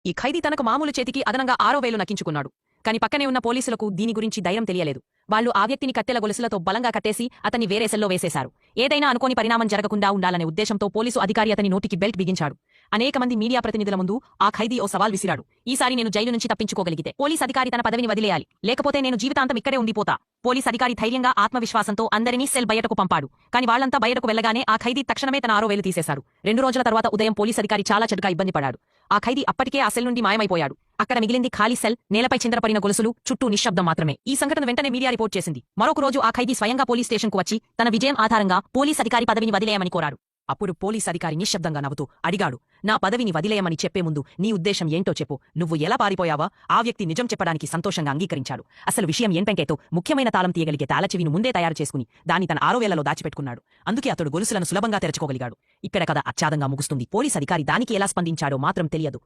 ఈ ఖైదీ తనకు మామూలు చేతికి అదనంగా 6,000 నక్కించుకున్నాడు. కాని పక్కనే ఉన్న పోలీసులకు దీని గురించి ధైర్యం తెలియలేదు. వాళ్లు ఆ వ్యక్తిని కత్తెల గొలుసులతో బలంగా కట్టేసి అతన్ని వేరే సెల్లో వేసేశారు. ఏదైనా అనుకోని పరిణామం జరగకుండా ఉండాలనే ఉద్దేశంతో పోలీసు అధికారి అతని నోటికి బెల్ట్ బిగించాడు. అనేక మంది మీడియా ప్రతినిధుల ముందు ఆ ఖైదీ ఓ సవాల్ విసిరాడు. ఈసారి నేను జైలు నుంచి తప్పించుకోగలిగితే పోలీస్ అధికారి తన పదవిని వదిలేయాలి, లేకపోతే నేను జీవితాంతం ఇక్కడే ఉండిపోతా. పోలీస్ అధికారి ధైర్యంగా ఆత్మవిశ్వాసంతో అందరినీ సెల్ బయటకు పంపాడు. కాని వాళ్లంతా బయటకు వెళ్లగానే ఆ ఖైదీ తక్షణమే తన 6,000 తీసేశారు. 2 రోజుల తర్వాత ఉదయం పోలీస్ అధికారి చాలా చెడుగా ఇబ్బంది పడాడు. ఆ ఖైదీ అప్పటికే ఆ సెల్ నుండి మాయమైపోయాడు. అక్కడ మిగిలింది ఖాళీ సెల్, నేలపై చిందరపడిన గొలుసులు, చుట్టూ నిశ్శబ్దం మాత్రమే. ఈ సంఘటన వెంటనే మీడియా రిపోర్ట్ చేసింది. మరొక రోజు ఆ ఖైదీ స్వయంగా పోలీస్ స్టేషన్కు వచ్చి తన విజయం ఆధారంగా పోలీస్ అధికారి పదవిని వదిలేయమని కోరాడు. అప్పుడు పోలీస్ అధికారి నిశ్శబ్దంగా నవ్వుతూ అడిగాడు, నా పదవిని వదిలేయమని చెప్పే ముందు నీ ఉద్దేశం ఏంటో చెప్పు. నువ్వు ఎలా పారిపోయావా? ఆ వ్యక్తి నిజం చెప్పడానికి సంతోషంగా అంగీకరించాడు. అసలు విషయం ఏంటంకేతో ముఖ్యమైన తాళం తీయగలిగే తాళచెవిని ముందే తయారు చేసుకుని దాన్ని తన 6,000లో దాచిపెట్టుకున్నాడు. అందుకే అతడు గొలుసులను సులభంగా తెరచుకోగలిగాడు. ఇక్కడ కథ అచ్చాదంగా ముగుస్తుంది. పోలీస్ అధికారి దానికి ఎలా స్పందించాడో మాత్రం తెలియదు.